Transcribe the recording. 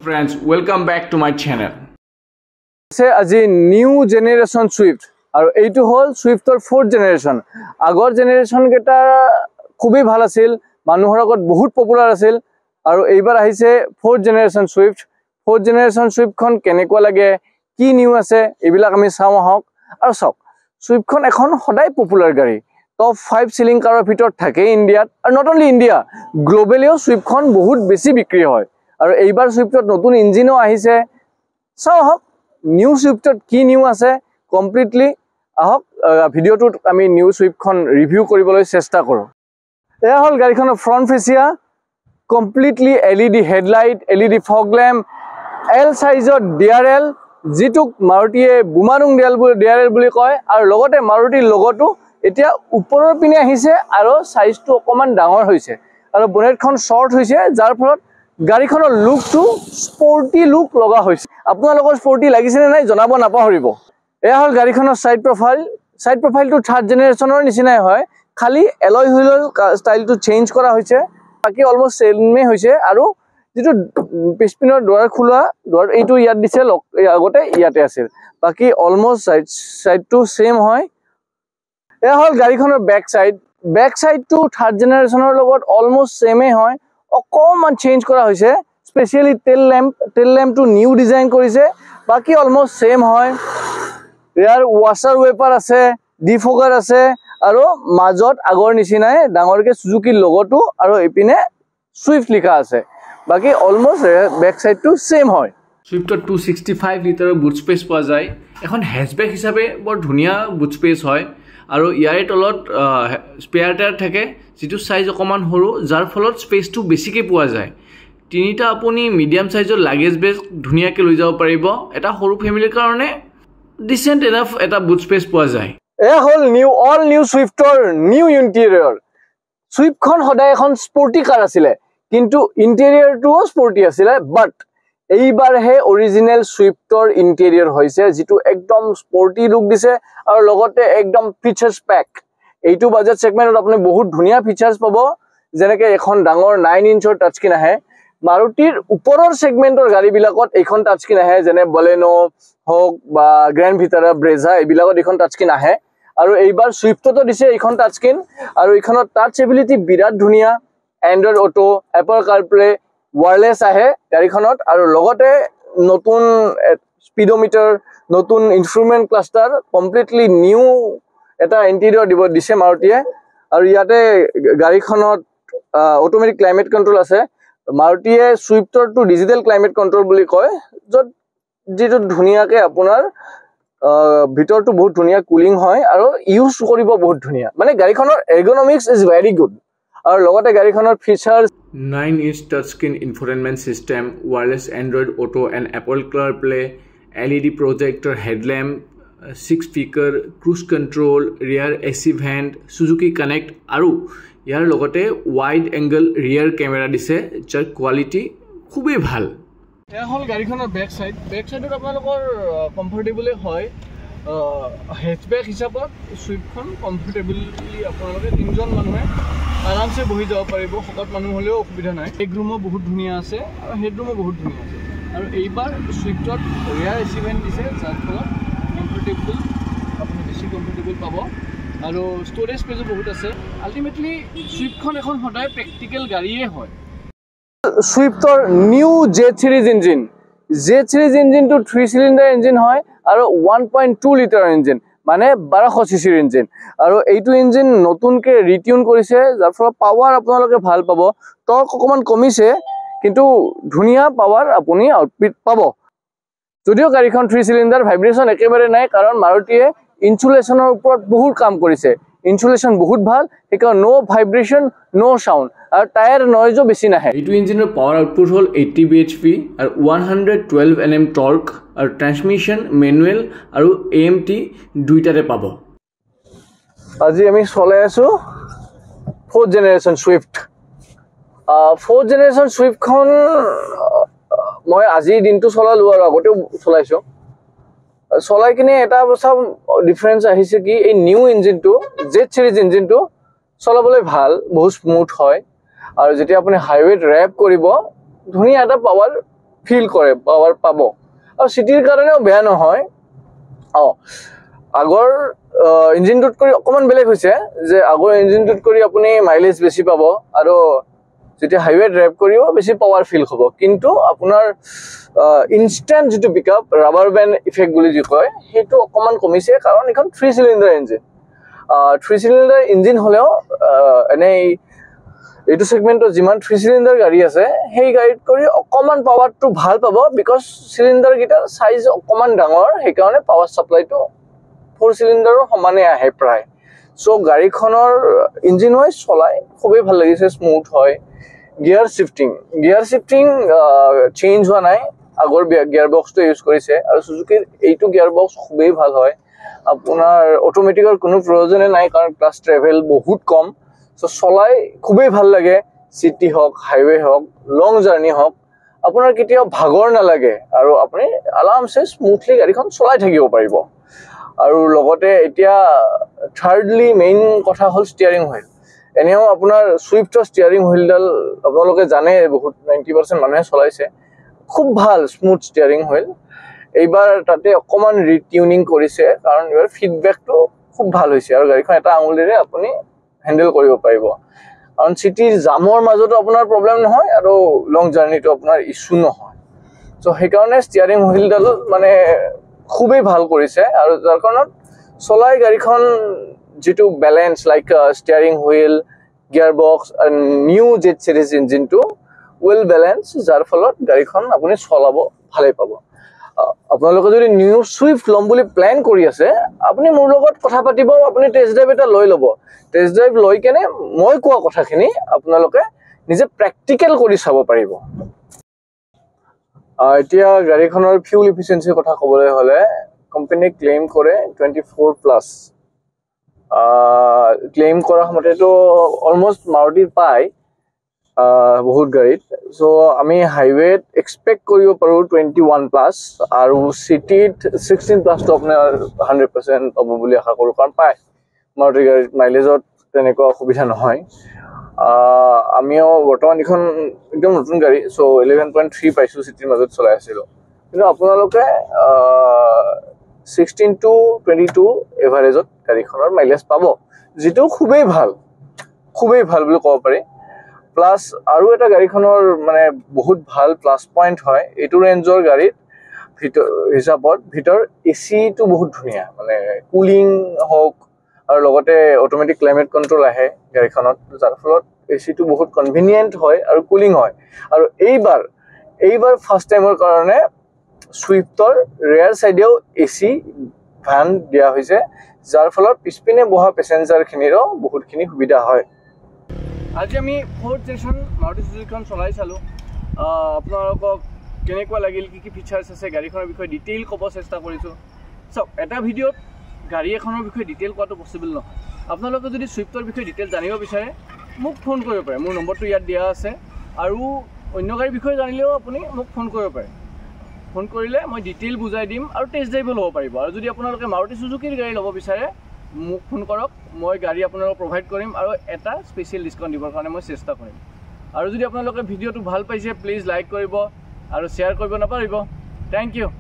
Friends, welcome back to my channel. আজি new generation Swift R এইটো হল সুইফটৰ 4th generation. আগৰ generation কেটা খুবই ভাল আছিল, মানুহৰ আগত বহুত পপুলাৰ আছিল আৰু এইবাৰ আহিছে 4th generation Swift. 4th generation সুইফটখন কেনেকুৱা লাগে, কি নিউ আছে এইবিলাক আমি চাওঁ আহক। আৰু চাওক, সুইফটখন এখন সদায় পপুলাৰ গাড়ী, টপ 5 সিলিং কাৰৰ ভিতৰত থাকে ইণ্ডিয়াত। আৰু নট অনলি ইণ্ডিয়া, গ্লোবেলিও সুইফটখন বহুত বেছি বিক্ৰী হয়। আৰু এইবাৰ সুইফটত নতুন ইঞ্জিনও আহিছে। চাওঁ আহক নিউ সুইফটত কি নিউ আছে কমপ্লিটলি। আহক ভিডিঅ'টোত আমি নিউ সুইফটখন ৰিভিউ কৰিবলৈ চেষ্টা কৰোঁ। এয়া হ'ল গাড়ীখনৰ front fascia, completely LED headlight, LED fog lamp, L সাইজৰ DRL, যিটোক মাৰুতিয়ে বুমাৰুং DRL বুলি কয়। আৰু লগতে মাৰুতিৰ লগতো এতিয়া ওপৰৰ পিনে আহিছে আৰু সাইজটো অকমান ডাঙৰ হৈছে আৰু বনেটখন শৰ্ট হৈছে, যাৰ ফলত গাড়ীখনৰ লুকটো স্পৰ্টি লুক লগা হৈছে। আপোনালোকৰ স্পৰ্টি লাগিছে নে নাই জনাব নাপাহৰিব। এয়া হ'ল গাড়ীখনৰ সাইড প্ৰফাইল। সাইড প্ৰফাইলটো 3rd জেনাৰেশনৰ নিচিনাই হয়, খালি এলয় হুইলৰ ষ্টাইলটো চেঞ্জ কৰা হৈছে, বাকি অলমোষ্ট সেমে হৈছে। আৰু যেটো পিছপিনৰ দুৱাৰ খোলা দুৱাৰ এইটো ইয়াত দিছে, আগতে ইয়াতে আছিল, বাকি অলমোষ্ট সাইডটো সেম হয়। এয়া হ'ল গাড়ীখনৰ বেক সাইড। বেক সাইডটো 3rd জেনাৰেশনৰ লগত অলমোষ্ট সেমে হয়, অকমান চেঞ্জ কৰা হৈছে। স্পেশালি টেল ল্যাম্পটো নিউ ডিজাইন কৰিছে, বাকি অলমোষ্ট সেম হয়। ইয়াৰ ওয়াশাৰ ওয়েপাৰ আছে, ডিফগাৰ আছে আৰু মাজত আগৰ নিচিনাই ডাঙৰকে সুজুকি লগটো আৰু এপিনে সুইফট লিখা আছে। বাকি অলমোষ্ট বেক সাইডটো সেম হয়। সুইফটত 265 লিটাৰৰ বুট স্পেচ পোৱা যায়। এখন হেচবেক হিচাপে বৰ ধুনীয়া বুট স্পেচ হয় আৰু ইয়াৰে তলত স্পেয়াৰ টায়াৰ থাকে, যিটো সাইজ অকমান সৰু, যাৰ ফলত স্পেচটো বেছিকৈ পোৱা যায়। তিনিটা আপুনি মিডিয়াম সাইজৰ লাগেজ বেগ ধুনীয়াকৈ লৈ যাব পাৰিব। এটা সৰু ফেমিলিৰ কাৰণে ডিসেন্ট এনাফ এটা বুট স্পেচ পোৱা যায়। এয়া হ'ল অল নিউ সুইফটৰ নিউ ইণ্টেৰিয়ৰ। সুইফটখন সদায় এখন স্পৰ্টি কাৰ আছিলে, কিন্তু ইণ্টেৰিয়ৰটোও স্পৰ্টি আছিলে। বাট এইবাৰহে অৰিজিনেল সুইফটৰ ইণ্টেৰিয়ৰ হৈছে, যিটো একদম স্পৰ্টি লুক দিছে আৰু লগতে একদম ফিচাৰ্ছ পেক। এইটো বাজেট সেগমেন্টত আপুনি বহুত ধুনীয়া ফিচাৰ্ছ পাব, যেনেকৈ এখন ডাঙৰ 9 ইঞ্চৰ টাচ স্ক্ৰীন আহে। মাৰুতিৰ ওপৰৰ সেগমেন্টৰ গাড়ীবিলাকত এইখন টাচ স্ক্ৰীন আহে, যেনে বলেনো হওক বা গ্ৰেণ্ড ভিটাৰা, ব্ৰেজা, এইবিলাকত এইখন টাচ স্ক্ৰীন আহে। আৰু এইবাৰ সুইফটতো দিছে এইখন টাচ স্ক্ৰীন, আৰু এইখনৰ টাচ এবিলিটি বিৰাট ধুনীয়া। এণ্ড্ৰইড অটো, এপল কাৰপ্লে, ওয়াৰলেছ আহে গাড়ীখনত, আৰু লগতে নতুন স্পীডোমিটাৰ, নতুন ইনষ্ট্ৰুমেণ্ট ক্লাষ্টাৰ, কমপ্লিটলি নিউ এটা ইণ্টেৰিয়ৰ দিছে মাৰুতিয়ে। আৰু ইয়াতে গাড়ীখনত অটোমেটিক ক্লাইমেট কণ্ট্ৰোল আছে। মাৰুতিয়ে সুইফটৰটো ডিজিটেল ক্লাইমেট কণ্ট্ৰোল বুলি কয়, যিটো ধুনীয়াকৈ আপোনাৰ ভিতৰটো বহুত ধুনীয়া কুলিং হয় আৰু ইউজ কৰিব বহুত ধুনীয়া। মানে গাড়ীখনৰ এৰ্গনমিক্স ইজ ভেৰি গুড। আৰু লগতে গাড়ীখনৰ features 9 inch touch screen infotainment system, wireless Android Auto and Apple CarPlay, LED projector headlamp, 6 speaker, cruise control, rear AC vent, Suzuki Connect, আৰু ইয়াৰ লগতে wide angle rear camera দিছে, যাৰ কোৱালিটি খুবেই ভাল। এয়া হ'ল গাড়ীখনৰ বেক সাইড। বেক সাইডত আপোনালোকৰ কমফৰ্টেবলি হয়। হেচবেক হিচাপত সুইফটখন কমফৰ্টেবলি আপোনালোকে 3জন মানুহে আৰামছে বহি যাব পাৰিব, শকত মানুহ হ'লেও অসুবিধা নাই। লেগ ৰুমো বহুত ধুনীয়া আছে আৰু হেডৰুমো বহুত ধুনীয়া আছে। আৰু এইবাৰ সুইফটত ৰিয়াৰ এচি ভেণ্ট দিছে, যাৰ ফলত কমফৰ্টেবল, আপুনি বেছি কমফৰ্টেবল পাব। আৰু ষ্ট'ৰেজ স্পেচো বহুত আছে। আল্টিমেটলি সুইফটখন এখন সদায় প্ৰেক্টিকেল গাড়ীয়ে হয়। সুইফটৰ new Z series engine. Z series ইঞ্জিনটো 3 সিলিণ্ডাৰ ইঞ্জিন হয় আৰু 1.2 লিটাৰ ইঞ্জিন, মানে 1200 চিচিৰ ইঞ্জিন। আৰু এইটো ইঞ্জিন নতুনকৈ ৰিটিউন কৰিছে, যাৰ ফলত পাৱাৰ আপোনালোকে ভাল পাব। টৰ্ক অকণমান কমিছে, কিন্তু ধুনীয়া পাৱাৰ আপুনি আউটপুট পাব। যদিও গাড়ীখন 3 সিলিণ্ডাৰ, ভাইব্ৰেশ্যন একেবাৰে নাই, কাৰণ মাৰুতিয়ে ইনচুলেশ্যনৰ ওপৰত বহুত কাম কৰিছে। ইনচুলেশ্যন বহুত ভাল, সেইকাৰণে নো ভাইব্ৰেশ্যন, নো চাউণ্ড, আৰু টায়াৰ নইজো বেছি নাহে। এইটো ইঞ্জিনৰ পাৱাৰ আউটপুট হ'ল 80 bhp আৰু 112 Nm টৰ্ক, আৰু ট্ৰান্সমিশ্যন মেনুৱেল আৰু AMT দুইটাতে পাব। আজি আমি চলাই আছো 4th generation Swift. 4th generation সুইফটখন মই আজিৰ দিনটো চলালো আৰু আগতেও চলাইছো। চলাই কিনে এটা অৱস্থা ডিফাৰেঞ্চ আহিছে কি, এই নিউ ইঞ্জিনটো, জেড সিৰিজ ইঞ্জিনটো চলাবলৈ ভাল, বহুত স্মুথ হয়। আৰু যেতিয়া আপুনি হাইৱেত ৰেপ কৰিব, ধুনীয়া এটা পাৱাৰ ফিল কৰে পাৱাৰ পাব আৰু চিটিৰ কাৰণেও বেয়া নহয় আগৰ ইঞ্জিনটোত কৰি অকমান বেলেগ হৈছে যে আগৰ ইঞ্জিনটোত কৰি আপুনি মাইলেজ বেছি পাব আৰু যেতিয়া হাইৱে ড্ৰাইভ কৰিব বেছি পাৱাৰ ফিল হ'ব কিন্তু আপোনাৰ ইনষ্টেণ্ট যিটো পিকআপ ৰাবাৰ বেণ্ড ইফেক্ট বুলি যি কয় সেইটো অকমান কমিছে কাৰণ এখন 3 সিলিণ্ডাৰ ইঞ্জিন 3 সিলিণ্ডাৰ ইঞ্জিন হলেও এনেই এইটো সেগমেন্টত যিমান 3 সিলিণ্ডাৰ গাড়ী আছে সেই গাড়ীত কৰি অকমান পাৱাৰটো ভাল পাব বিকজ সিলিণ্ডাৰ গিটাৰ সাইজ অকমান ডাঙৰ সেইকাৰণে পাৱাৰ সাপ্লাইটো 4 সিলিণ্ডাৰৰ সমানে আহে প্ৰায় সো গাড়ীখনৰ ইঞ্জিন ওয়াইজ চলাই খুবই ভাল লাগিছে স্মুথ হয় গিয়াৰ শিফটিং চেঞ্জ হোৱা নাই আগৰ গিয়াৰ বক্সটো ইউজ কৰিছে আৰু সুজুকিৰ এইটো গিয়াৰ বক্স খুবই ভাল হয় আপোনাৰ অটোমেটিকৰ কোনো প্ৰয়োজনে নাই কাৰণ ক্লাছ ট্ৰেভেল বহুত কম সো চলাই খুবই ভাল লাগে সিটি হক হাইৱে হক লং জাৰ্নি হক আপোনাৰ কেতিয়াও ভাগৰ নালাগে আৰু আপুনি আৰামছে স্মুথলি গাড়ীখন চলাই থাকিব পাৰিব আৰু লগতে এতিয়া থাৰ্ডলি মেইন কথা হল স্টিয়াৰিং হুইল এনেও আপোনাৰ সুইফটৰ স্টিয়াৰিং হুইলডাল আপোনালোকে জানে বহুত 90% মানুহে চলাইছে খুব ভাল স্মুথ স্টিয়াৰিং হুইল এইবাৰ তাতে অকমান ৰিটিউনিং কৰিছে কাৰণ ইয়াৰ ফিডবেকটো খুব ভাল হৈছে আৰু গাড়ীখন এটা আঙুলিৰে আপুনি হ্যান্ডেল কৰিব পাৰিব কাৰণ সিটিৰ জামৰ মাজতো আপোনাৰ প্ৰবলেম নহয় আৰু লং জাৰ্নিটো আপোনাৰ ইস্যু নহয় সো সেইকাৰণে স্টিয়াৰিং হুইলডাল মানে খুবই ভাল কৰিছে আৰু যাৰ কাৰণত চলাই গাড়ীখন যেটো balance like steering wheel gear box and new Z series ইঞ্জিনটো ওয়েল ব্যালেন্স যার ফলত গাড়ীখন আপুনি চলাব ভালে পাব আপোনালোকে যদি নিউ সুইফট লম বুলি প্ল্যান কৰি আছে আপুনি মোৰ লগত কথা পাতিব আপুনি টেস্ট ড্ৰাইভ এটা লৈ ল'ব টেস্ট ড্ৰাইভ লৈ কেনে মই কোৱা কথাখিনি আপোনালোকে নিজে প্ৰ্যাকটিক্যাল কৰি চাব পাৰিব এতিয়া গাড়ীখনৰ ফিউল এফিচিয়েন্সিৰ কথা ক'বলৈ হলে কোম্পানী ক্লেইম কৰে 24+ ক্লেইম কৰা সময়তেতো অলমোস্ট মাৰুতিৰ পায় বহুত গাড়ীত সো আমি হাইৱেত এক্সপেক্ট কৰিব পাৰো 21+ আৰু সিটিত 16+ তো আপোনাৰ 100% হ'ব বুলি আশা কৰো কাৰণ পায় মাৰুতি গাড়ীত মাইলেজত তেনেকুৱা অসুবিধা নহয় আমিও বৰ্তমান এখন একদম নতুন গাড়ী সো 11.3 পাইছো সিটিৰ মাজত চলাই আছিল কিন্তু আপোনালোকে 16 to 22 এভাৰেজত গাড়ীখনৰ মাইলেজ পাব যেটো খুবেই ভাল বুলি ক'ব পাৰি প্লাস আৰু এটা গাড়ীখনৰ মানে বহুত ভাল প্লাস পইণ্ট হয় এটো ৰেঞ্জৰ গাড়ীত ভিতৰ হিচাপত ভিতৰ এসি টো বহুত ধুনিয়া মানে কুলিং হওক আৰু লগতে অটোমেটিক ক্লাইমেট কন্ট্ৰোল আহে গাড়ীখনত যাৰ ফলত এসি টো বহুত কনভিনিয়েন্ট হয় আৰু কুলিং হয় আৰু এইবাৰ ফাৰ্স্ট টাইমৰ কাৰণে সুইফটৰ ৰেয়াৰ সাইডেও এসি ফ্যান দিয়া হৈছে যাৰ ফলত পিছপিনে বহা প্যাসেঞ্জাৰ খিনিৰো বহুতখিনি সুবিধা হয় আজি আমি 4th জেনাৰেশন মাৰুতি সুজুকিখন চলাই চালো আপোনালোকক কেনেকুৱা লাগিল কি ফিচাৰ্স আছে গাড়ীখনৰ বিষয়ে ডিটেইল ক'ব চেষ্টা কৰিছো সো এটা ভিডিঅ'ত গাড়ী এখনৰ বিষয়ে ডিটেইল কোৱাটো পসিবল নহয় আপোনালোকে যদি সুইফটৰ বিষয়ে ডিটেইল জানিব বিচাৰে মোক ফোন কৰিব পাৰে মোৰ নম্বৰটো ইয়াত দিয়া আছে আৰু অন্য গাড়ীৰ বিষয়ে জানিলেও আপুনি মোক ফোন কৰিব পাৰে ফোন কৰিলে মই ডিটেইল বুজাই দিম আৰু টেস্ট ড্ৰাইভ ল'ব পাৰিব আৰু যদি আপোনালোকে মাৰুতি সুজুকিৰ গাড়ী ল'ব বিচাৰে মোক ফোন কৰক মই গাড়ী আপোনালোকক প্ৰভাইড কৰিম আৰু এটা স্পেশাল ডিসকাউন্ট দিবৰ কাৰণে মই চেষ্টা কৰিম আৰু যদি আপোনালোকে ভিডিঅ'টো ভাল পাইছে প্লিজ লাইক কৰিব আৰু শ্বেয়াৰ কৰিব নাপাহৰিব থ্যাংক ইউ